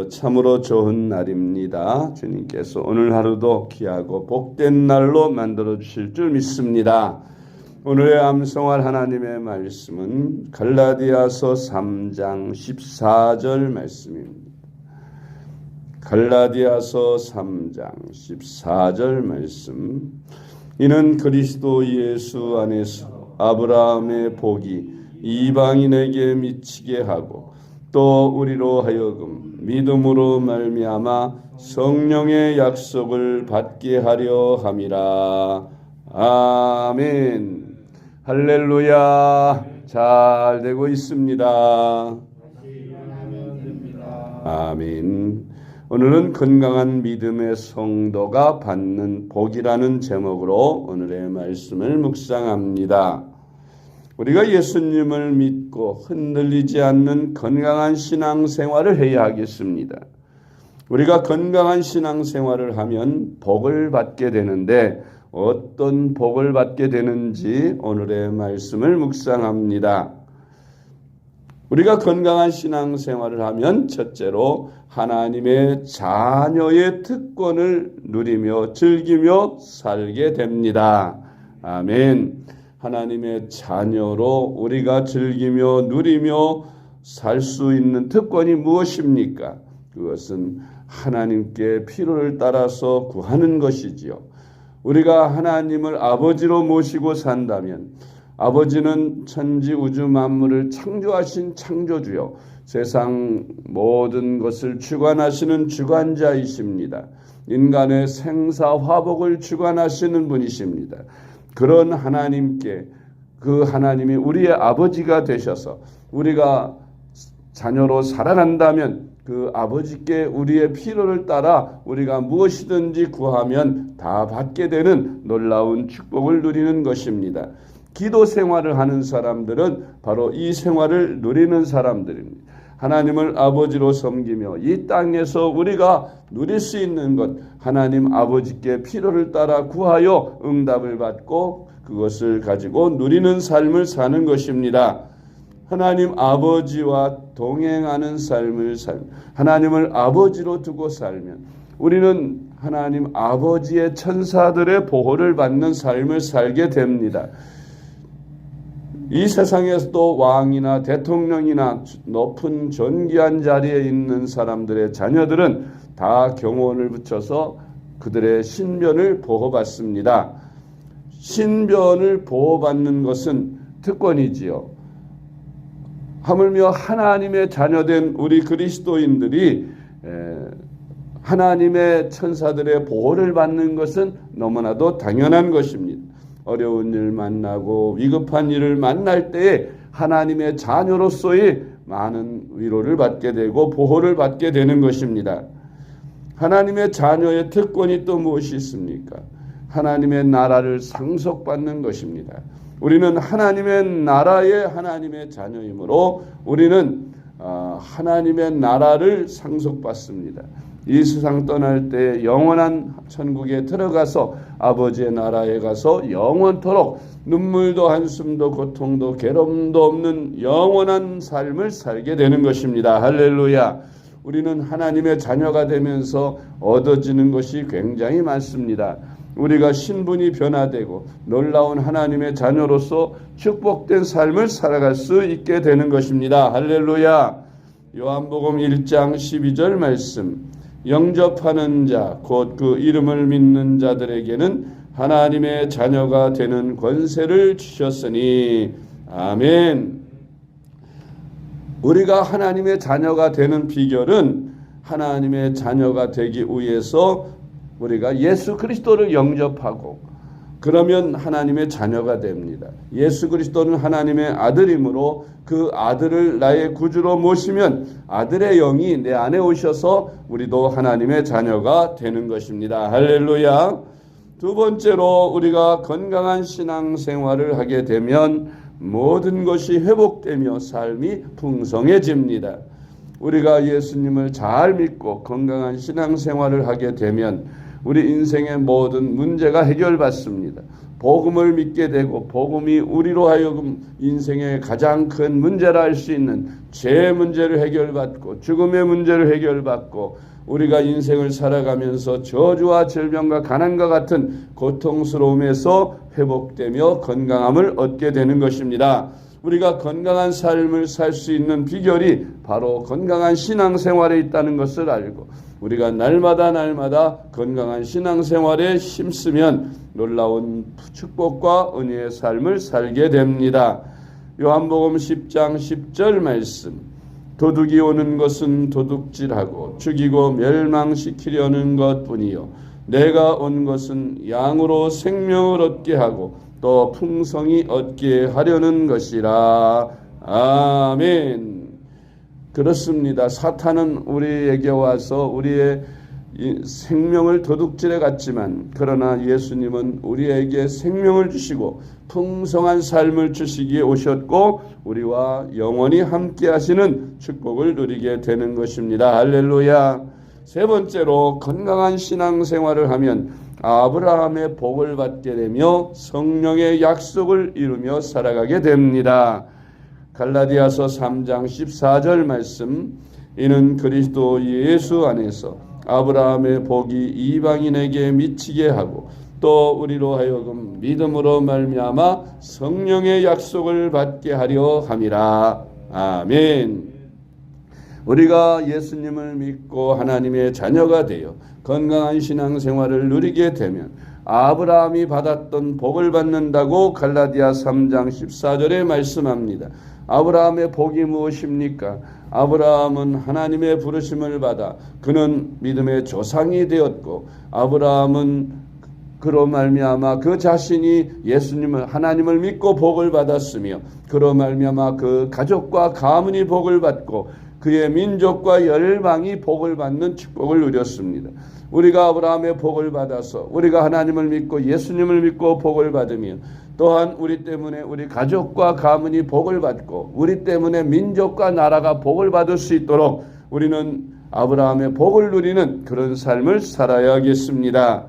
참으로 좋은 날입니다. 주님께서 오늘 하루도 귀하고 복된 날로 만들어 주실 줄 믿습니다. 오늘의 암송할 하나님의 말씀은 갈라디아서 3장 14절 말씀입니다. 갈라디아서 3장 14절 말씀. 이는 그리스도 예수 안에서 아브라함의 복이 이방인에게 미치게 하고 또 우리로 하여금 믿음으로 말미암아 성령의 약속을 받게 하려 함이라. 아멘. 할렐루야. 잘 되고 있습니다. 아멘. 오늘은 건강한 믿음의 성도가 받는 복이라는 제목으로 오늘의 말씀을 묵상합니다. 우리가 예수님을 믿고 흔들리지 않는 건강한 신앙생활을 해야 하겠습니다. 우리가 건강한 신앙생활을 하면 복을 받게 되는데 어떤 복을 받게 되는지 오늘의 말씀을 묵상합니다. 우리가 건강한 신앙생활을 하면 첫째로 하나님의 자녀의 특권을 누리며 즐기며 살게 됩니다. 아멘. 하나님의 자녀로 우리가 즐기며 누리며 살 수 있는 특권이 무엇입니까? 그것은 하나님께 필요를 따라서 구하는 것이지요. 우리가 하나님을 아버지로 모시고 산다면 아버지는 천지 우주 만물을 창조하신 창조주요, 세상 모든 것을 주관하시는 주관자이십니다. 인간의 생사화복을 주관하시는 분이십니다. 그런 하나님께 그 하나님이 우리의 아버지가 되셔서 우리가 자녀로 살아간다면 그 아버지께 우리의 필요를 따라 우리가 무엇이든지 구하면 다 받게 되는 놀라운 축복을 누리는 것입니다. 기도 생활을 하는 사람들은 바로 이 생활을 누리는 사람들입니다. 하나님을 아버지로 섬기며 이 땅에서 우리가 누릴 수 있는 것, 하나님 아버지께 필요를 따라 구하여 응답을 받고 그것을 가지고 누리는 삶을 사는 것입니다. 하나님 아버지와 동행하는 삶을 하나님을 아버지로 두고 살면 우리는 하나님 아버지의 천사들의 보호를 받는 삶을 살게 됩니다. 이 세상에서도 왕이나 대통령이나 높은 존귀한 자리에 있는 사람들의 자녀들은 다 경호원을 붙여서 그들의 신변을 보호받습니다. 신변을 보호받는 것은 특권이지요. 하물며 하나님의 자녀된 우리 그리스도인들이 하나님의 천사들의 보호를 받는 것은 너무나도 당연한 것입니다. 어려운 일 만나고 위급한 일을 만날 때에 하나님의 자녀로서의 많은 위로를 받게 되고 보호를 받게 되는 것입니다. 하나님의 자녀의 특권이 또 무엇이 있습니까? 하나님의 나라를 상속받는 것입니다. 우리는 하나님의 나라의 하나님의 자녀이므로 우리는 하나님의 나라를 상속받습니다. 이 세상 떠날 때 영원한 천국에 들어가서 아버지의 나라에 가서 영원토록 눈물도 한숨도 고통도 괴로움도 없는 영원한 삶을 살게 되는 것입니다. 할렐루야. 우리는 하나님의 자녀가 되면서 얻어지는 것이 굉장히 많습니다. 우리가 신분이 변화되고 놀라운 하나님의 자녀로서 축복된 삶을 살아갈 수 있게 되는 것입니다. 할렐루야. 요한복음 1장 12절 말씀. 영접하는 자, 곧 그 이름을 믿는 자들에게는 하나님의 자녀가 되는 권세를 주셨으니. 아멘. 우리가 하나님의 자녀가 되는 비결은 하나님의 자녀가 되기 위해서 우리가 예수 그리스도를 영접하고 그러면 하나님의 자녀가 됩니다. 예수 그리스도는 하나님의 아들이므로 그 아들을 나의 구주로 모시면 아들의 영이 내 안에 오셔서 우리도 하나님의 자녀가 되는 것입니다. 할렐루야. 두 번째로 우리가 건강한 신앙생활을 하게 되면 모든 것이 회복되며 삶이 풍성해집니다. 우리가 예수님을 잘 믿고 건강한 신앙생활을 하게 되면 우리 인생의 모든 문제가 해결받습니다. 복음을 믿게 되고 복음이 우리로 하여금 인생의 가장 큰 문제라 할 수 있는 죄의 문제를 해결받고 죽음의 문제를 해결받고 우리가 인생을 살아가면서 저주와 질병과 가난과 같은 고통스러움에서 회복되며 건강함을 얻게 되는 것입니다. 우리가 건강한 삶을 살 수 있는 비결이 바로 건강한 신앙생활에 있다는 것을 알고 우리가 날마다 건강한 신앙생활에 힘쓰면 놀라운 축복과 은혜의 삶을 살게 됩니다. 요한복음 10장 10절 말씀, 도둑이 오는 것은 도둑질하고 죽이고 멸망시키려는 것뿐이요 내가 온 것은 양으로 생명을 얻게 하고 또 풍성히 얻게 하려는 것이라. 아멘. 그렇습니다. 사탄은 우리에게 와서 우리의 생명을 도둑질해 갔지만 그러나 예수님은 우리에게 생명을 주시고 풍성한 삶을 주시기에 오셨고 우리와 영원히 함께 하시는 축복을 누리게 되는 것입니다. 할렐루야. 세 번째로 건강한 신앙생활을 하면 아브라함의 복을 받게 되며 성령의 약속을 이루며 살아가게 됩니다. 갈라디아서 3장 14절 말씀, 이는 그리스도 예수 안에서 아브라함의 복이 이방인에게 미치게 하고 또 우리로 하여금 믿음으로 말미암아 성령의 약속을 받게 하려 함이라. 아멘. 우리가 예수님을 믿고 하나님의 자녀가 되어 건강한 신앙생활을 누리게 되면 아브라함이 받았던 복을 받는다고 갈라디아 3장 14절에 말씀합니다. 아브라함의 복이 무엇입니까? 아브라함은 하나님의 부르심을 받아 그는 믿음의 조상이 되었고 아브라함은 그로 말미암아 그 자신이 예수님을 하나님을 믿고 복을 받았으며 그로 말미암아 그 가족과 가문이 복을 받고 그의 민족과 열방이 복을 받는 축복을 누렸습니다. 우리가 아브라함의 복을 받아서 우리가 하나님을 믿고 예수님을 믿고 복을 받으면 또한 우리 때문에 우리 가족과 가문이 복을 받고 우리 때문에 민족과 나라가 복을 받을 수 있도록 우리는 아브라함의 복을 누리는 그런 삶을 살아야겠습니다.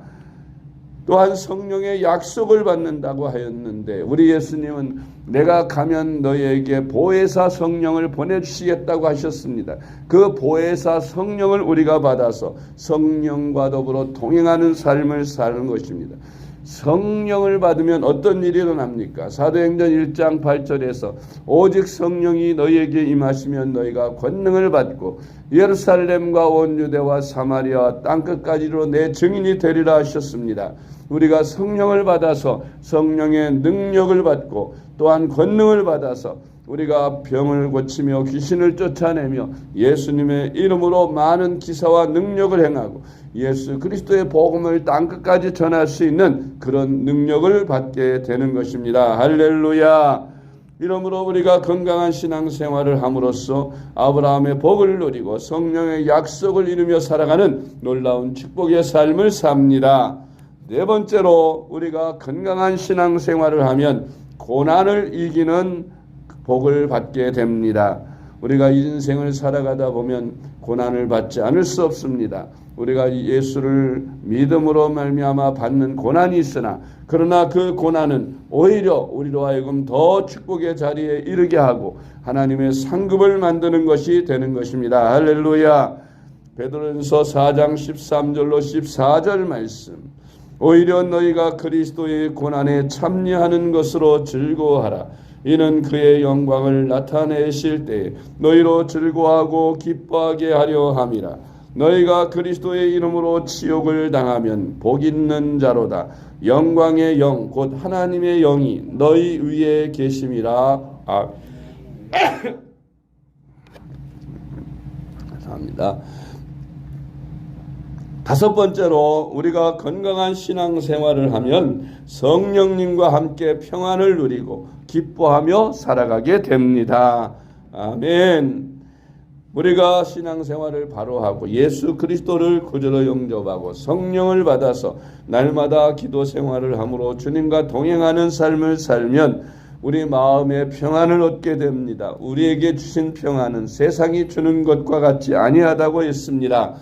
또한 성령의 약속을 받는다고 하였는데 우리 예수님은 내가 가면 너희에게 보혜사 성령을 보내주시겠다고 하셨습니다. 그 보혜사 성령을 우리가 받아서 성령과 더불어 동행하는 삶을 사는 것입니다. 성령을 받으면 어떤 일이 일어납니까? 사도행전 1장 8절에서 오직 성령이 너희에게 임하시면 너희가 권능을 받고 예루살렘과 온 유대와 사마리아와 땅끝까지로 내 증인이 되리라 하셨습니다. 우리가 성령을 받아서 성령의 능력을 받고 또한 권능을 받아서 우리가 병을 고치며 귀신을 쫓아내며 예수님의 이름으로 많은 기사와 능력을 행하고 예수 그리스도의 복음을 땅끝까지 전할 수 있는 그런 능력을 받게 되는 것입니다. 할렐루야. 이러므로 우리가 건강한 신앙생활을 함으로써 아브라함의 복을 누리고 성령의 약속을 이루며 살아가는 놀라운 축복의 삶을 삽니다. 네 번째로 우리가 건강한 신앙생활을 하면 고난을 이기는 복을 받게 됩니다. 우리가 인생을 살아가다 보면 고난을 받지 않을 수 없습니다. 우리가 예수를 믿음으로 말미암아 받는 고난이 있으나 그러나 그 고난은 오히려 우리로 하여금 더 축복의 자리에 이르게 하고 하나님의 상급을 만드는 것이 되는 것입니다. 할렐루야. 베드로전서 4장 13절로 14절 말씀, 오히려 너희가 그리스도의 고난에 참여하는 것으로 즐거워하라. 이는 그의 영광을 나타내실 때에 너희로 즐거워하고 기뻐하게 하려 함이라. 너희가 그리스도의 이름으로 치욕을 당하면 복 있는 자로다. 영광의 영 곧 하나님의 영이 너희 위에 계심이라. 감사합니다. 다섯 번째로 우리가 건강한 신앙생활을 하면 성령님과 함께 평안을 누리고 기뻐하며 살아가게 됩니다. 아멘. 우리가 신앙생활을 바로 하고 예수 그리스도를 구주로 영접하고 성령을 받아서 날마다 기도 생활을 함으로 주님과 동행하는 삶을 살면 우리 마음에 평안을 얻게 됩니다. 우리에게 주신 평안은 세상이 주는 것과 같지 아니하다고 했습니다.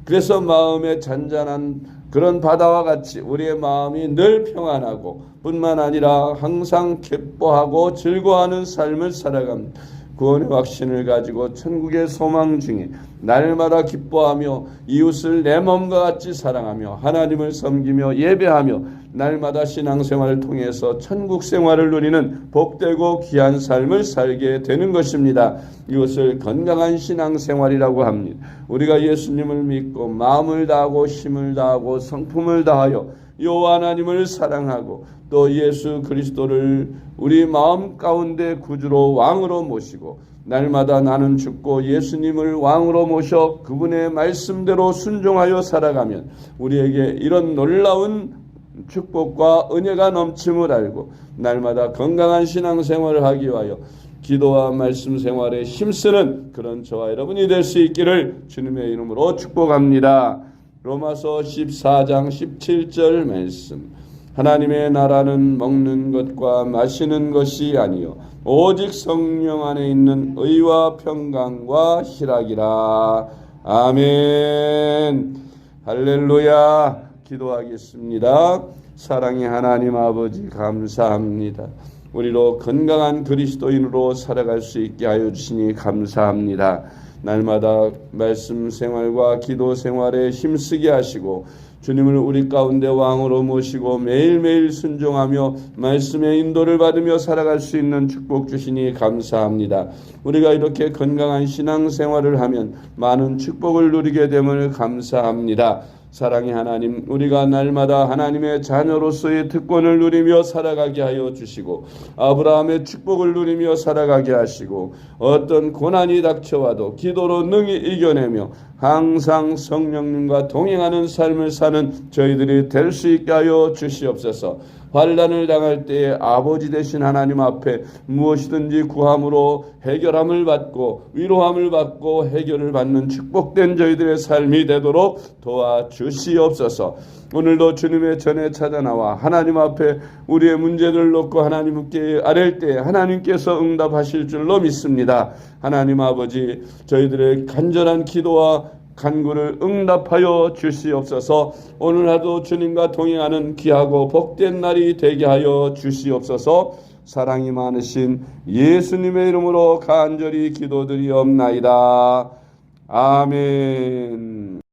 그래서 마음에 잔잔한 그런 바다와 같이 우리의 마음이 늘 평안하고 뿐만 아니라 항상 기뻐하고 즐거워하는 삶을 살아갑니다. 구원의 확신을 가지고 천국의 소망 중에 날마다 기뻐하며 이웃을 내 몸과 같이 사랑하며 하나님을 섬기며 예배하며 날마다 신앙생활을 통해서 천국 생활을 누리는 복되고 귀한 삶을 살게 되는 것입니다. 이것을 건강한 신앙생활이라고 합니다. 우리가 예수님을 믿고 마음을 다하고 힘을 다하고 성품을 다하여 여호와 하나님을 사랑하고 또 예수 그리스도를 우리 마음 가운데 구주로 왕으로 모시고 날마다 나는 죽고 예수님을 왕으로 모셔 그분의 말씀대로 순종하여 살아가면 우리에게 이런 놀라운 축복과 은혜가 넘침을 알고 날마다 건강한 신앙생활을 하기 위하여 기도와 말씀 생활에 힘쓰는 그런 저와 여러분이 될 수 있기를 주님의 이름으로 축복합니다. 로마서 14장 17절 말씀. 하나님의 나라는 먹는 것과 마시는 것이 아니요 오직 성령 안에 있는 의와 평강과 희락이라. 아멘. 할렐루야. 기도하겠습니다. 사랑의 하나님 아버지 감사합니다. 우리로 건강한 그리스도인으로 살아갈 수 있게 하여 주시니 감사합니다. 날마다 말씀 생활과 기도 생활에 힘쓰게 하시고 주님을 우리 가운데 왕으로 모시고 매일매일 순종하며 말씀의 인도를 받으며 살아갈 수 있는 축복 주시니 감사합니다. 우리가 이렇게 건강한 신앙생활을 하면 많은 축복을 누리게 됨을 감사합니다. 사랑의 하나님, 우리가 날마다 하나님의 자녀로서의 특권을 누리며 살아가게 하여 주시고 아브라함의 축복을 누리며 살아가게 하시고 어떤 고난이 닥쳐와도 기도로 능히 이겨내며 항상 성령님과 동행하는 삶을 사는 저희들이 될 수 있게 하여 주시옵소서. 환난을 당할 때에 아버지 되신 하나님 앞에 무엇이든지 구함으로 해결함을 받고 위로함을 받고 해결을 받는 축복된 저희들의 삶이 되도록 도와주시옵소서. 오늘도 주님의 전에 찾아나와 하나님 앞에 우리의 문제를 놓고 하나님께 아랠 때 하나님께서 응답하실 줄로 믿습니다. 하나님 아버지, 저희들의 간절한 기도와 간구를 응답하여 주시옵소서. 오늘 하루 주님과 동행하는 귀하고 복된 날이 되게 하여 주시옵소서. 사랑이 많으신 예수님의 이름으로 간절히 기도드리옵나이다. 아멘.